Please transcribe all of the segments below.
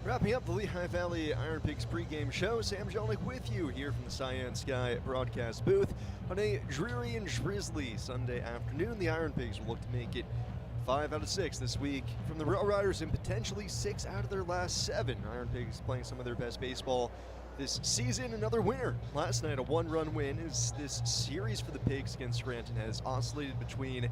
Wrapping up the Lehigh Valley IronPigs pregame show, Sam Jelinek with you here from the Cyan Sky broadcast booth. On a dreary and drizzly Sunday afternoon, the IronPigs will look to make it 5 out of 6 this week from the RailRiders and potentially 6 out of their last 7. IronPigs playing some of their best baseball this season. Another winner last night, a 1-run win. As this series for the Pigs against Scranton has oscillated between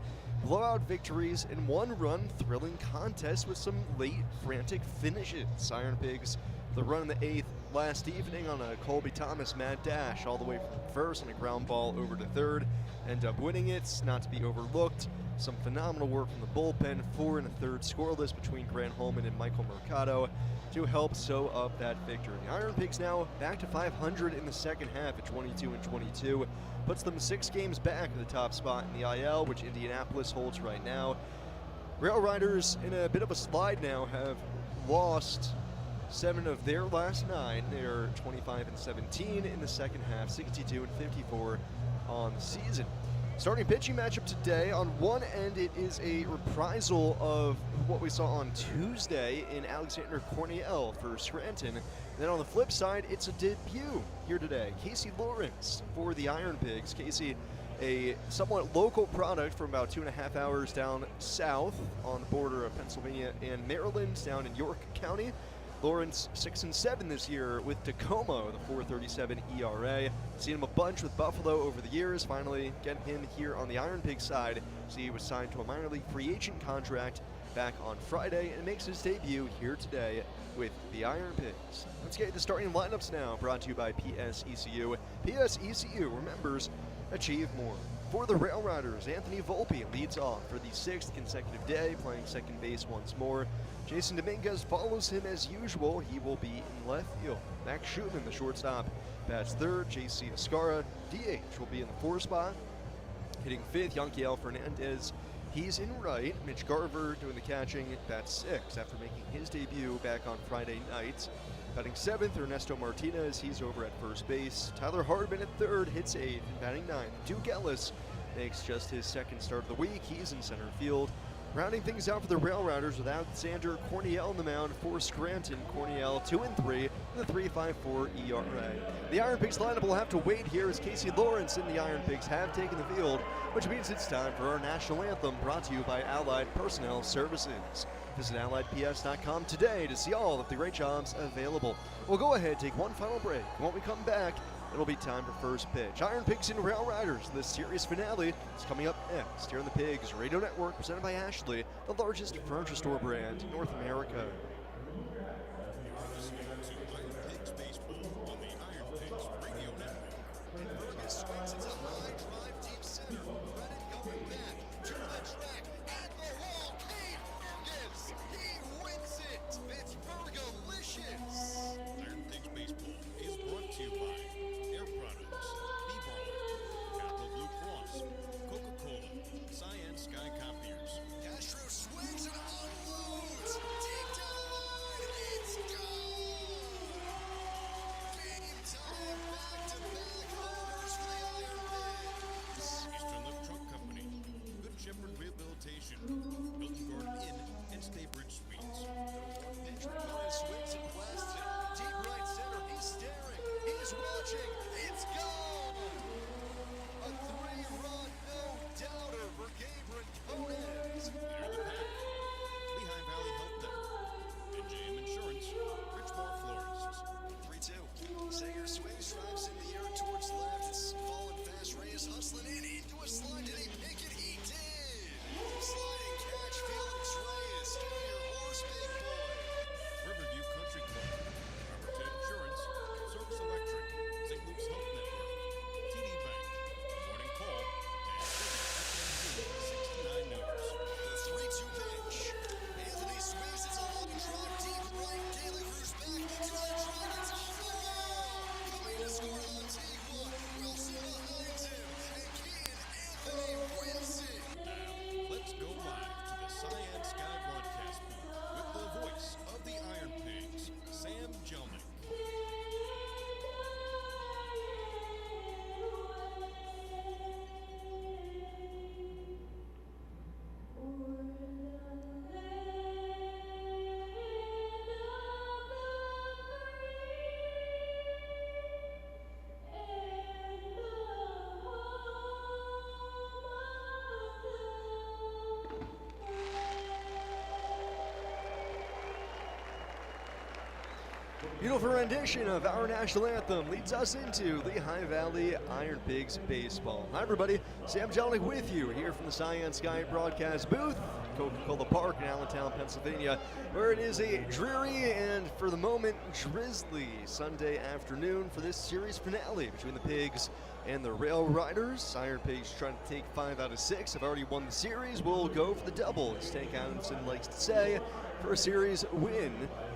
blowout victories and 1-run thrilling contests with some late frantic finishes. IronPigs, the run in the 8th last evening on a Colby Thomas mad dash all the way from first on a ground ball over to third, end up winning it, not to be overlooked. Some phenomenal work from the bullpen, 4 1/3 scoreless between Grant Holman and Michael Mercado to help sew up that victory. The IronPigs now back to 500 in the second half at 22-22, puts them 6 games back at the top spot in the IL, which Indianapolis holds right now. RailRiders in a bit of a slide now, have lost 7 of their last 9. They're 25-17 in the second half, 62-54 on the season. Starting pitching matchup today, on one end it is a reprisal of what we saw on Tuesday in Alexander Corniel for Scranton. And then on the flip side, it's a debut here today. Casey Lawrence for the IronPigs. Casey, a somewhat local product from about 2.5 hours down south on the border of Pennsylvania and Maryland, down in York County. Lawrence 6-7 this year with Tacoma, the 4.37 ERA. Seen him a bunch with Buffalo over the years. Finally getting him here on the IronPigs side. So he was signed to a minor league free agent contract back on Friday and makes his debut here today with the IronPigs. Let's get the starting lineups now, brought to you by PSECU. PSECU, remembers, achieve more. For the RailRiders, Anthony Volpe leads off for the 6th consecutive day, playing second base once more. Jason Dominguez follows him as usual. He will be in left field. Max Schumann, the shortstop, bats third. JC Escara, DH, will be in the 4th spot. Hitting 5th, Yanquiel Fernandez, he's in right. Mitch Garver doing the catching, bats 6th after making his debut back on Friday night. Batting 7th, Ernesto Martinez, he's over at first base. Tyler Hardman at 3rd, hits 8th, and batting 9th. Duke Ellis makes just his 2nd start of the week. He's in center field. Rounding things out for the RailRiders with Alexander Corniel on the mound for Scranton. Corniel 2-3 with a 3.54 ERA. The IronPigs lineup will have to wait here as Casey Lawrence and the IronPigs have taken the field, which means it's time for our national anthem, brought to you by Allied Personnel Services. Visit AlliedPS.com today to see all of the great jobs available. We'll go ahead and take one final break. When we come back, it'll be time for first pitch. IronPigs and RailRiders, the series finale is coming up next here on the Pigs Radio Network, presented by Ashley, the largest furniture store brand in North America. Cyan Sky Copiers. Castro swings and unloads. Deep down Beautiful rendition of our national anthem leads us into Lehigh Valley IronPigs baseball. Hi everybody, Sam Jelinek with you here from the Science Sky broadcast booth, Coca-Cola Park in Allentown, Pennsylvania, where it is a dreary and, for the moment, drizzly Sunday afternoon for this series finale between the Pigs and the RailRiders. IronPigs trying to take 5 out of 6, have already won the series. We'll go for the double, as Tank Adamson likes to say, for a series win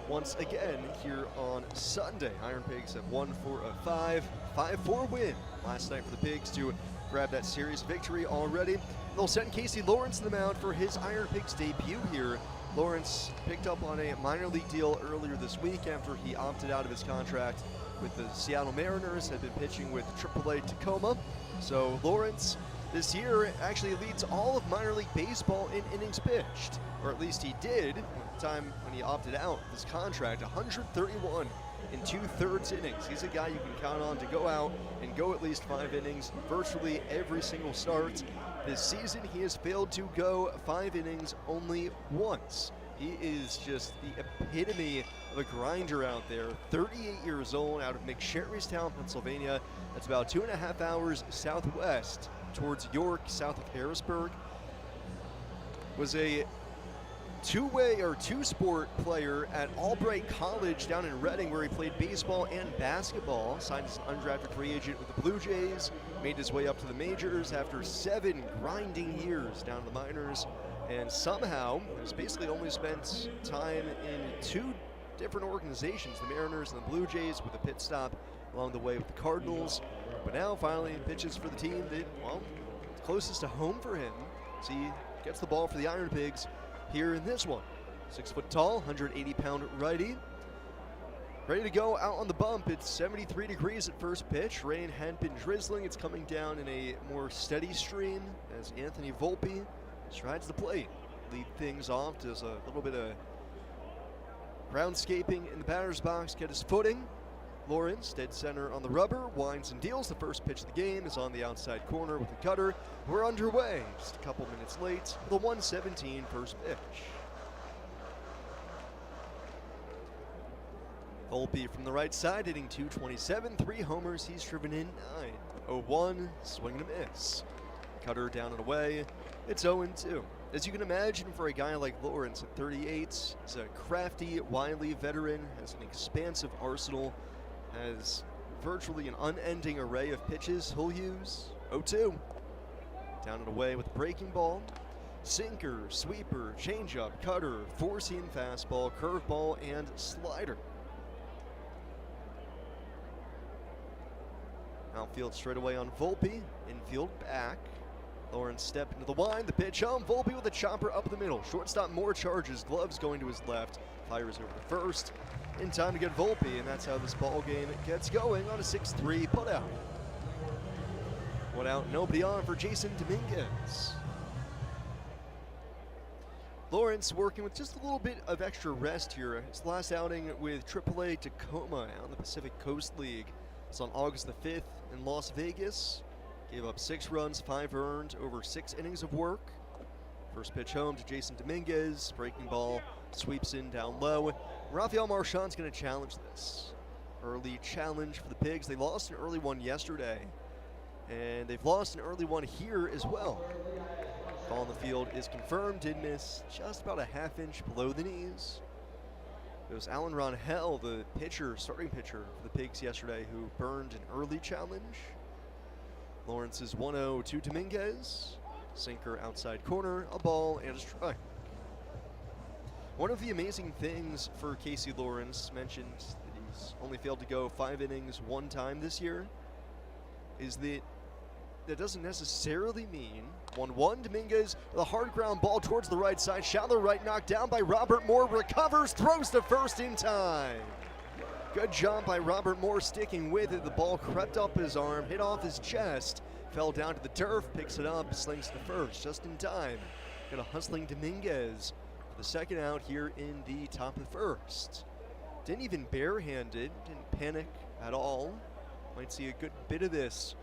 once again here on Sunday. IronPigs have won 4 of 5, 5-4 win last night for the Pigs to grab that series victory already. They'll send Casey Lawrence to the mound for his IronPigs debut here. Lawrence picked up on a minor league deal earlier this week after he opted out of his contract with the Seattle Mariners, had been pitching with AAA Tacoma. So Lawrence this year actually leads all of minor league baseball in innings pitched, or at least he did at the time when he opted out of his contract. 131 in 2/3 innings. He's a guy you can count on to go out and go at least 5 innings virtually every single start. This season he has failed to go 5 innings only once. He is just the epitome of a grinder out there. 38 years old, out of McSherrystown, Pennsylvania. That's about 2.5 hours southwest towards York, south of Harrisburg. Was a two-sport player at Albright College down in Reading, where he played baseball and basketball. Signed as an undrafted free agent with the Blue Jays. Made his way up to the majors after 7 grinding years down to the minors. And somehow has basically only spent time in 2 different organizations, the Mariners and the Blue Jays, with a pit stop along the way with the Cardinals. But now finally pitches for the team that, well, closest to home for him. So he gets the ball for the IronPigs here in this one. 6 foot tall, 180-pound righty. Ready to go out on the bump. It's 73 degrees at first pitch. Rain had been drizzling. It's coming down in a more steady stream as Anthony Volpe strides the plate. Lead things off, does a little bit of groundscaping in the batter's box, get his footing. Lawrence, dead center on the rubber, winds and deals. The first pitch of the game is on the outside corner with a cutter. We're underway, just a couple minutes late, with a 1:17 first pitch. Volpe from the right side, hitting .227, 3 homers, he's driven in 9. 0-1, swing and a miss. Cutter down and away, it's 0-2. As you can imagine, for a guy like Lawrence at 38, he's a crafty, wily veteran, has an expansive arsenal, has virtually an unending array of pitches he'll use. 0-2. Down and away with the breaking ball. Sinker, sweeper, changeup, cutter, four-seam fastball, curveball, and slider. Outfield straight away on Volpe, infield back. Lawrence step into the wind, the pitch home, Volpe with a chopper up the middle. Shortstop more charges, gloves going to his left, fires over to first. In time to get Volpe, and that's how this ball game gets going on a 6-3 putout. 1 out, nobody on for Jason Dominguez. Lawrence working with just a little bit of extra rest here. His last outing with AAA Tacoma out in the Pacific Coast League. It's on August the 5th in Las Vegas. Gave up 6 runs, 5 earned, over 6 innings of work. First pitch home to Jason Dominguez. Breaking ball sweeps in down low. Rafael Marchand's going to challenge this. Early challenge for the Pigs. They lost an early one yesterday, and they've lost an early one here as well. Ball on the field is confirmed. Did miss just about a half-inch below the knees. It was Alan Ronhell, the pitcher, starting pitcher for the Pigs yesterday, who burned an early challenge. Lawrence is 1-0 to Dominguez. Sinker outside corner, a ball and a strike. One of the amazing things for Casey Lawrence, mentioned that he's only failed to go 5 innings 1 time this year, is that doesn't necessarily mean 1-1. Dominguez with a hard ground ball towards the right side. Shallow right, knocked down by Robert Moore, recovers, throws to first in time. Good job by Robert Moore sticking with it. The ball crept up his arm, hit off his chest, fell down to the turf, picks it up, slings to first just in time. Got a hustling Dominguez for the second out here in the top of the first. Didn't even barehand it, didn't panic at all. Might see a good bit of this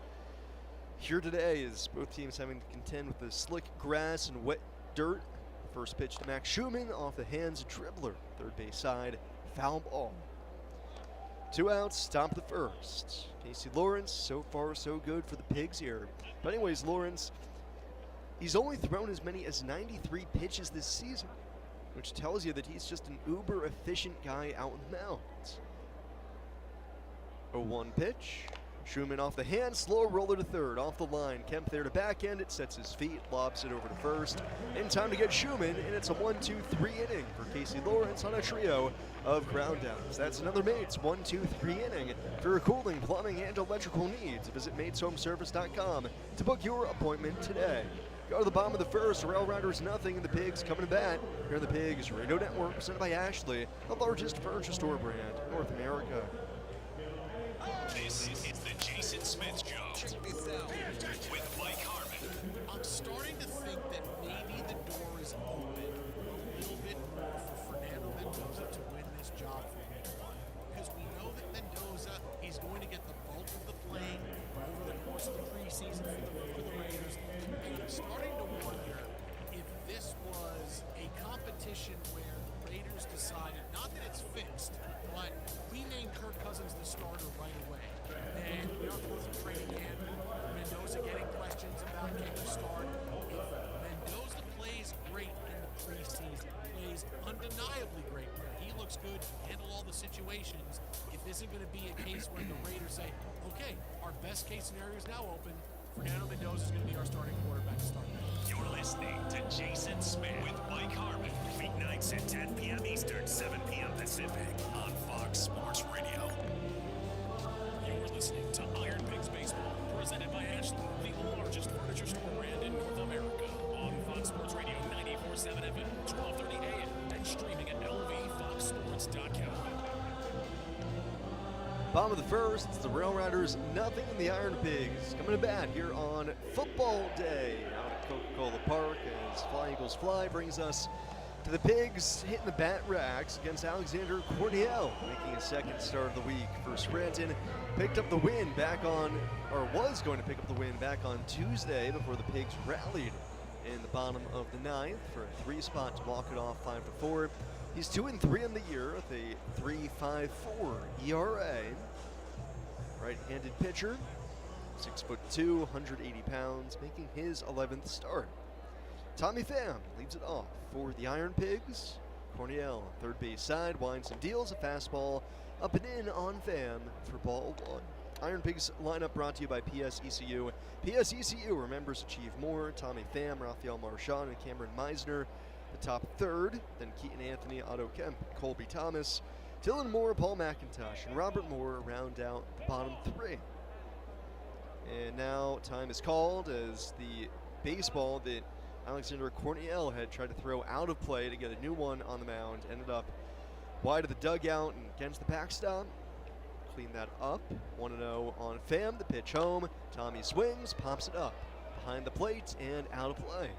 here today as both teams having to contend with the slick grass and wet dirt. First pitch to Max Schumann off the hands of dribbler, third base side, foul ball. 2 outs, top of the first. Casey Lawrence, so far so good for the Pigs here. But anyways, Lawrence, he's only thrown as many as 93 pitches this season, which tells you that he's just an uber efficient guy out on the mound. 0-1 pitch. Schumann off the hand, slow roller to third, off the line. Kemp there to back end, it sets his feet, lobs it over to first. In time to get Schumann, and it's a 1-2-3 inning for Casey Lawrence on a trio of ground downs. That's another Mates 1-2-3 inning. For your cooling, plumbing, and electrical needs, visit MatesHomeservice.com to book your appointment today. Go to the bottom of the first, RailRiders nothing, and the Pigs coming to bat. Here on the Pigs Radio Network, presented by Ashley, the largest furniture store brand in North America. This is the Jason Smith Show. Check this out. With Mike Harmon. I'm starting to think that maybe the door is open a little bit more for Fernando Mendoza to win this job for week one. Because we know that Mendoza, he's going to get the bulk of the playing over the course of the preseason for the Raiders. And I'm starting to wonder if this was a competition where the Raiders decided, not that it's fixed, but we named Kirk Cousins the starter right away. And we are going through training camp. Mendoza getting questions about can you start. If Mendoza plays great in the preseason, plays undeniably great, where he looks good, handle all the situations, if this isn't going to be a case where the Raiders say, okay, our best case scenario is now open, Fernando Mendoza is going to be our starting quarterback to start. You're listening to Jason Smith with Mike Harmon. Weeknights at 10 p.m. Eastern, 7 p.m. Pacific on Fox Sports Radio. You're listening to IronPigs Baseball, presented by Ashley, the largest furniture store brand in North America. On Fox Sports Radio 94.7 FM, 12:30 a.m. and streaming at lvfoxsports.com. Bottom of the first, it's the RailRiders nothing in the IronPigs coming to bat here on Football Day out at Coca-Cola Park as Fly Eagles Fly brings us to the Pigs hitting the bat racks against Alexander Corniel, making his second start of the week for Scranton. Picked up the win back on, or was going to pick up the win back on Tuesday before the Pigs rallied in the bottom of the ninth for a 3-spot to walk it off 5-4. He's 2-3 in the year with a 3.54 ERA. Right-handed pitcher, 6'2", 180 pounds, making his 11th start. Tommy Pham leads it off for the IronPigs. Corniel, third base side, winds and deals a fastball up and in on Pham for ball one. IronPigs lineup brought to you by PSECU. PSECU, remembers achieve more. Tommy Pham, Rafael Marchand, and Cameron Meisner. The top third, then Keaton Anthony, Otto Kemp, Colby Thomas, Dylan Moore, Paul McIntosh, and Robert Moore round out the bottom three. And now time is called as the baseball that Alexander Corniel had tried to throw out of play to get a new one on the mound ended up wide of the dugout and against the backstop. Clean that up. 1-0 on Pham. The pitch home. Tommy swings, pops it up behind the plate and out of play.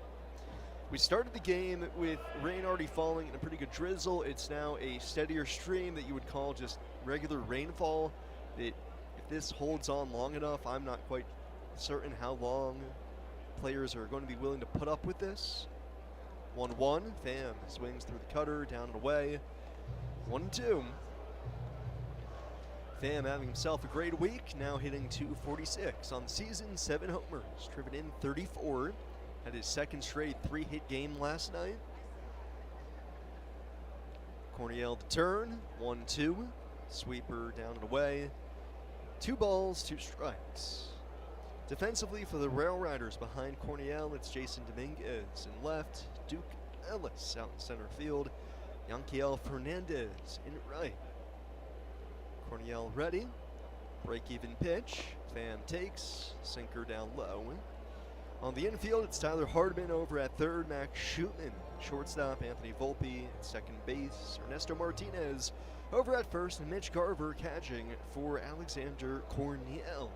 We started the game with rain already falling and a pretty good drizzle. It's now a steadier stream that you would call just regular rainfall. That if this holds on long enough, I'm not quite certain how long players are going to be willing to put up with this. 1-1. Pham swings through the cutter, down and away. 1-2. Pham having himself a great week, now hitting .246 on the season, 7 homers, driven in 34. Had his second straight 3-hit game last night. Corniel to turn, 1-2. Sweeper down and away. 2 balls, 2 strikes. Defensively for the RailRiders behind Corniel, it's Jason Dominguez in left, Duke Ellis out in center field, Yanquiel Fernandez in right. Corniel ready, break-even pitch, Pham takes, sinker down low. On the infield, it's Tyler Hardman over at third, Max Schumann, shortstop, Anthony Volpe, at second base, Ernesto Martinez over at first, and Mitch Garver catching for Alexander Corniel.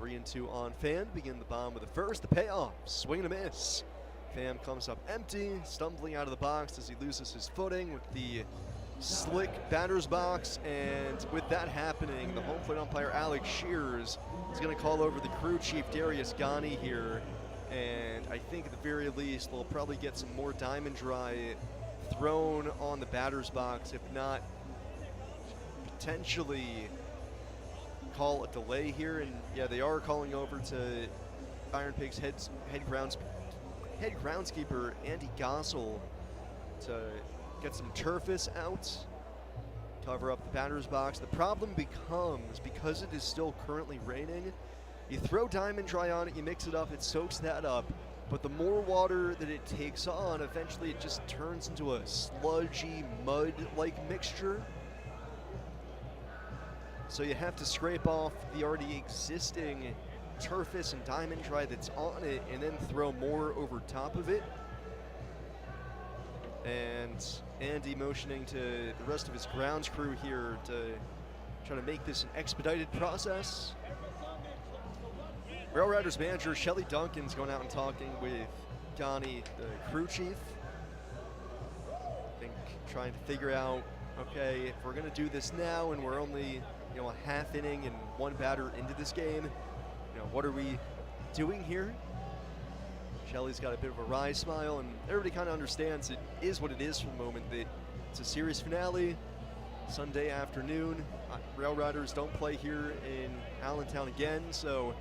3-2 on Pham, begin the bottom of the first, the payoff, swing and a miss. Pham comes up empty, stumbling out of the box as he loses his footing with the slick batter's box, and with that happening, the home plate umpire Alex Shears is going to call over the crew chief Darius Ghani here, and I think at the very least they'll probably get some more Diamond Dry thrown on the batter's box, if not potentially call a delay here, and yeah, they are calling over to IronPigs head groundskeeper Andy Gossel to get some turfus out, cover up the batter's box. The problem becomes, because it is still currently raining, you throw Diamond Dry on it, you mix it up, it soaks that up, but the more water that it takes on, eventually it just turns into a sludgy, mud-like mixture. So you have to scrape off the already existing turfus and Diamond Dry that's on it and then throw more over top of it. And Andy motioning to the rest of his grounds crew here to try to make this an expedited process. RailRiders manager Shelly Duncan's going out and talking with Donnie, the crew chief. I think trying to figure out, okay, if we're going to do this now and we're only, a half inning and one batter into this game, what are we doing here? Shelly's got a bit of a wry smile, and everybody kind of understands it is what it is for the moment. That it's a series finale, Sunday afternoon. RailRiders don't play here in Allentown again, so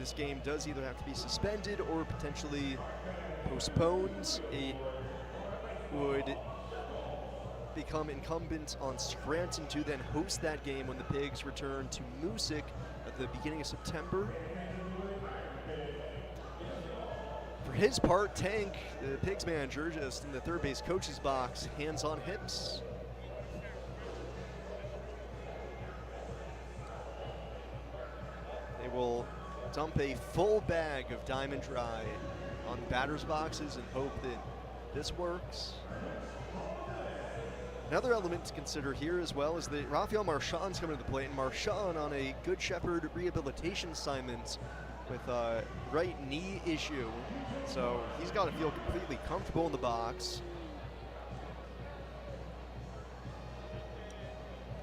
this game does either have to be suspended or potentially postponed. It would become incumbent on Scranton to then host that game when the Pigs return to Moosic at the beginning of September. For his part, Tank, the Pigs manager, just in the third base coach's box, hands on hips. They will dump a full bag of Diamond Dry on batters' boxes and hope that this works. Another element to consider here as well is that Rafael Marchand's coming to the plate, and Marchand on a Good Shepherd rehabilitation assignment with a right knee issue. So he's got to feel completely comfortable in the box.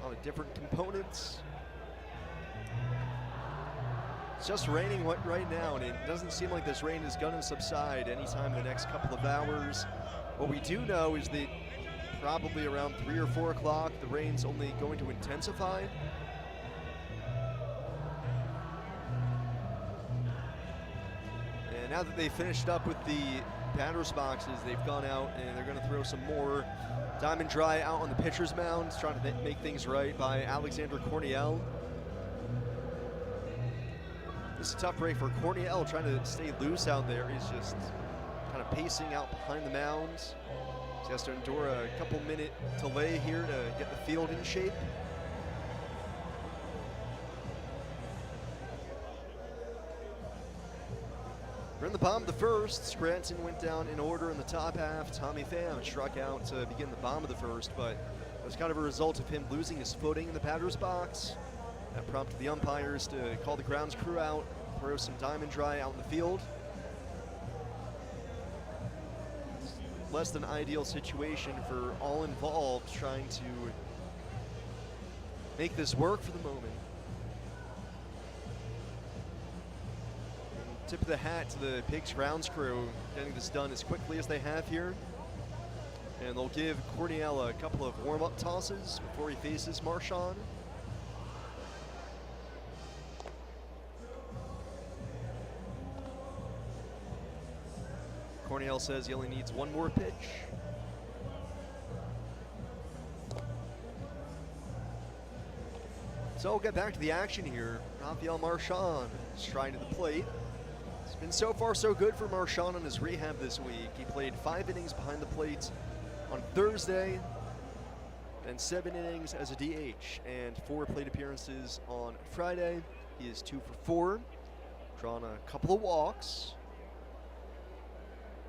A lot of different components. It's just raining right now, and it doesn't seem like this rain is going to subside anytime in the next couple of hours. What we do know is that probably around 3 or 4 o'clock, the rain's only going to intensify. And now that they've finished up with the batter's boxes, they've gone out and they're going to throw some more Diamond Dry out on the pitcher's mound, trying to make things right by Alexander Corniel. This is a tough break for Corniel, trying to stay loose out there. He's just kind of pacing out behind the mound. He has to endure a couple-minute delay here to get the field in shape. We're in the bottom of the first. Scranton went down in order in the top half. Tommy Pham struck out to begin the bottom of the first, but it was kind of a result of him losing his footing in the batter's box. That prompted the umpires to call the grounds crew out, throw some Diamond Dry out in the field. Less than ideal situation for all involved, trying to make this work for the moment. And tip of the hat to the Pigs grounds crew, getting this done as quickly as they have here. And they'll give Corniel a couple of warm-up tosses before he faces Marchand. Corniel says he only needs one more pitch. So we'll get back to the action here. Rafael Marchand striding to the plate. It's been so far so good for Marchand on his rehab this week. He played 5 innings behind the plate on Thursday, and 7 innings as a DH, and 4 plate appearances on Friday. He is 2 for 4, drawn a couple of walks.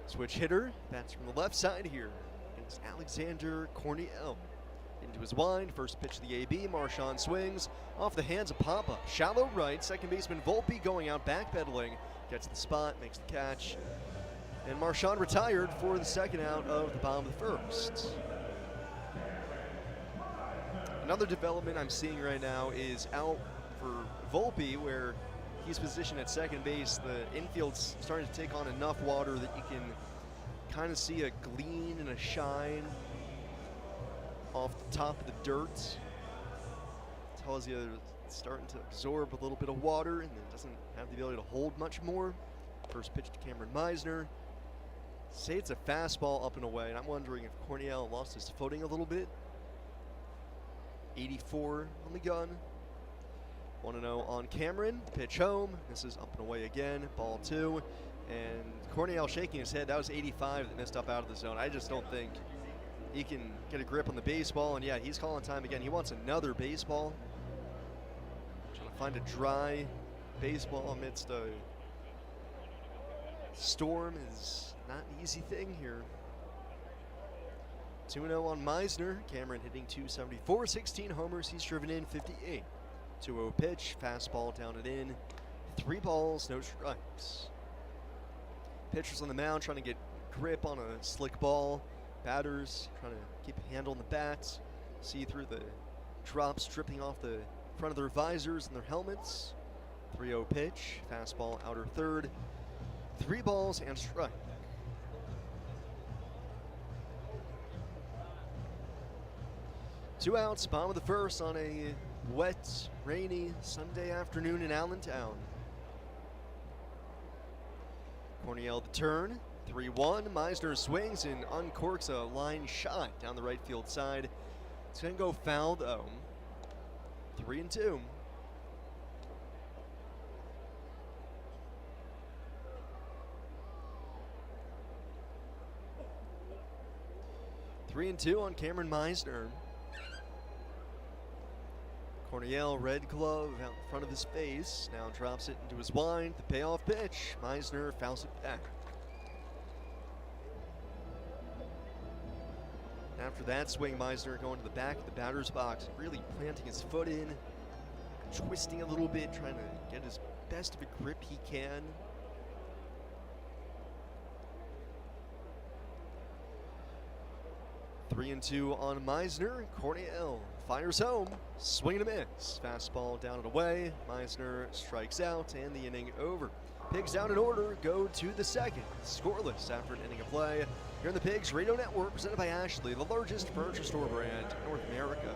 Switch hitter, bats from the left side here. It's Alexander Corniel. Into his wind, first pitch to the AB, Marchand swings, off the hands of pop-up. Shallow right, second baseman Volpe going out, backpedaling, gets the spot, makes the catch. And Marchand retired for the second out of the bottom of the first. Another development I'm seeing right now is out for Volpe, where he's positioned at second base. The infield's starting to take on enough water that you can kind of see a gleam and a shine off the top of the dirt. tells you it's starting to absorb a little bit of water and then doesn't have the ability to hold much more. First pitch to Cameron Meisner. Say it's a fastball up and away, and I'm wondering if Cornell lost his footing a little bit. 84 on the gun. 1-0 on Cameron. Pitch home. This is up and away again. Ball 2. And Cornell shaking his head. That was 85 that missed up out of the zone. I just don't think he can get a grip on the baseball. And yeah, he's calling time again. He wants another baseball. Trying to find a dry baseball amidst a storm is not an easy thing here. 2-0 on Meisner. Cameron hitting .274, 16 homers. He's driven in 58. 2-0 pitch, fastball down and in. 3 balls, no strikes. Pitchers on the mound trying to get grip on a slick ball. Batters trying to keep a handle on the bats. See through the drops dripping off the front of their visors and their helmets. 3-0 pitch, fastball outer third. 3 balls and strike. Two outs, bottom of the first on a wet, rainy Sunday afternoon in Allentown. Cornell the turn, 3-1. Meisner swings and uncorks a line shot down the right field side. It's going to go foul though. 3-2. Three and two on Cameron Meisner. Cornell, red glove out in front of his face. Now drops it into his wind. The payoff pitch. Meisner fouls it back. After that swing, Meisner going to the back of the batter's box, really planting his foot in, twisting a little bit, trying to get as best of a grip he can. Three and two on Meisner. Cornell fires home. Swing and a miss. Fastball down and away. Meisner strikes out, and the inning over. Pigs down in order, go to the second. Scoreless after an inning of play. Here in the Pigs Radio Network, presented by Ashley, the largest furniture store brand in North America.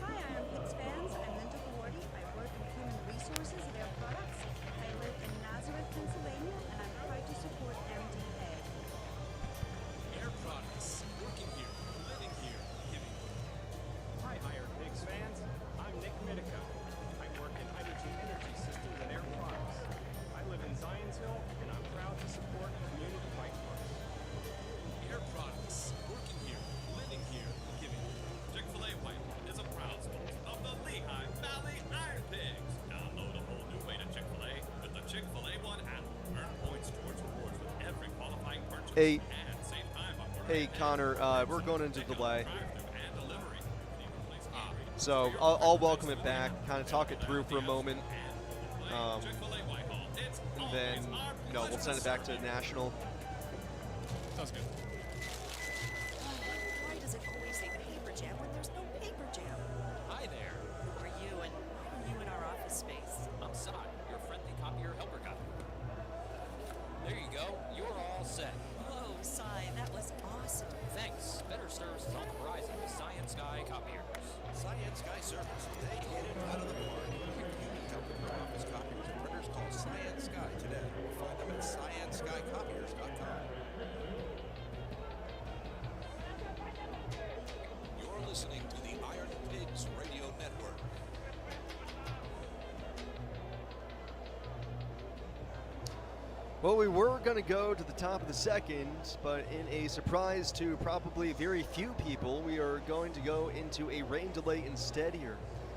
Hi, IronPigs fans. I'm Linda Gordy. I work in human resources at Air Products. I live in Nazareth, Pennsylvania, and I'm proud to support MDA. Air Products, working here, living here, giving. Hi, IronPigs fans. I'm Nick Midico. I work in hydrogen energy systems at Air Products. I live in Zionsville, and I'm proud to support community bike clubs. Air Products, working here, living here, giving. Chick-fil-A White is a proud sponsor of the Lehigh Valley Iron Pigs. Download a whole new way to Chick-fil-A with the Chick-fil-A One app. Earn points towards rewards with every qualifying purchase. Hey. And save time on Hey, Connor, we're going into delay. drive-thru and delivery. Can even place e-rate. So I'll welcome it back, kind of talk it through for a moment. Chick-fil-A Whitehall. It's And then, we'll send it back to National. Sounds good. Why does it always say paper jam when there's no paper jam? Hi there. Who are you, and why are you in our office space? I'm Cy, your friendly copier helper guy. There you go. You're all set. Whoa, Cy, that was awesome. Thanks. Better service is on the horizon with Science Sky copiers. Science Sky Service. They hit it out of the park. You can help with your office copiers and printers. Call Science Sky today or find them at scienceskycopiers.com. You're listening to the Iron Pigs Radio Network. Well, we were going to go to the top of the second, but in a surprise to probably very few people, we are going to go into a rain delay instead here.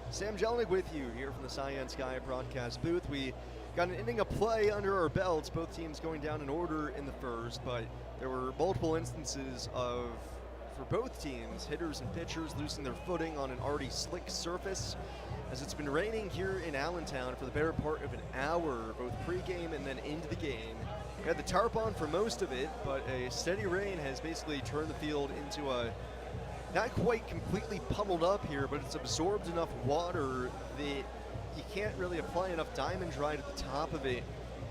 Sam Jelinek with you here from the Science Sky broadcast booth. We got an inning of play under our belts, both teams going down in order in the first, but there were multiple instances of, for both teams, hitters and pitchers losing their footing on an already slick surface. As it's been raining here in Allentown for the better part of an hour, both pregame and then into the game. We had the tarp on for most of it, but a steady rain has basically turned the field into a, not quite completely puddled up here, but it's absorbed enough water that you can't really apply enough Diamond Dry to the top of it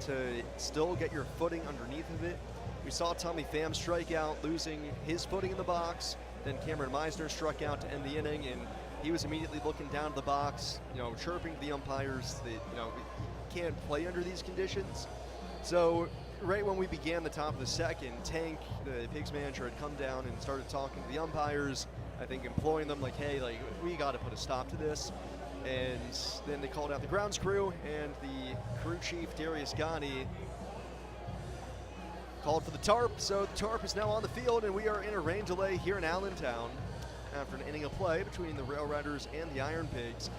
to still get your footing underneath of it. We saw Tommy Pham strike out, losing his footing in the box. Then Cameron Meisner struck out to end the inning, and he was immediately looking down to the box, chirping to the umpires that, we can't play under these conditions. So right when we began the top of the second, Tank, the Pigs manager, had come down and started talking to the umpires, I think imploring them like, hey, like, we got to put a stop to this. And then they called out the grounds crew, and the crew chief, Darius Gotti, called for the tarp. So the tarp is now on the field, and we are in a rain delay here in Allentown after an inning of play between the RailRiders and the IronPigs.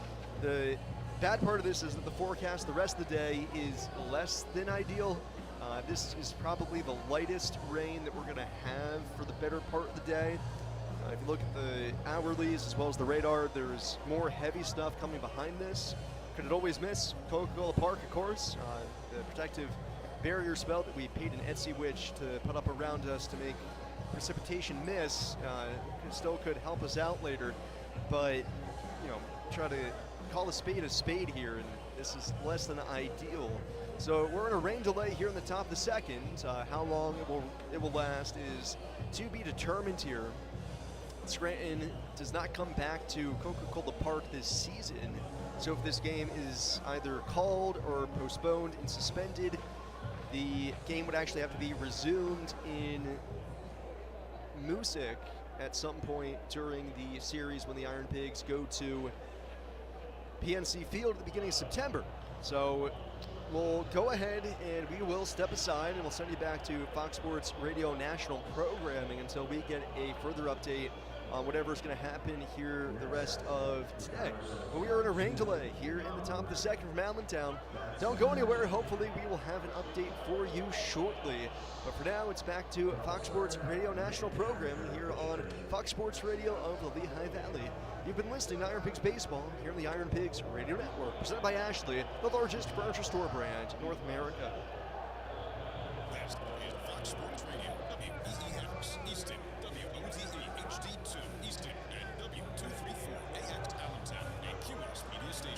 The bad part of this is that the forecast the rest of the day is less than ideal. This is probably the lightest rain that we're going to have for the better part of the day. If you look at the hourlies as well as the radar, there's more heavy stuff coming behind this. Could it always miss? Coca-Cola Park, of course. The protective barrier spell that we paid an Etsy witch to put up around us to make precipitation miss still could help us out later. But, try to call a spade here, and this is less than ideal. So we're in a rain delay here in the top of the second. How long it will last is to be determined here. Scranton does not come back to Coca-Cola Park this season, so if this game is either called or postponed and suspended, the game would actually have to be resumed in Moosic at some point during the series when the IronPigs go to PNC Field at the beginning of September. So we'll go ahead and we will step aside, and we'll send you back to Fox Sports Radio National Programming until we get a further update on whatever's going to happen here the rest of today. But we are in a rain delay here in the top of the second from Allentown. Don't go anywhere. Hopefully we will have an update for you shortly. But for now, it's back to Fox Sports Radio National Programming here on Fox Sports Radio of the Lehigh Valley. You've been listening to IronPigs Baseball here on the IronPigs Radio Network, presented by Ashley, the largest furniture store brand in North America.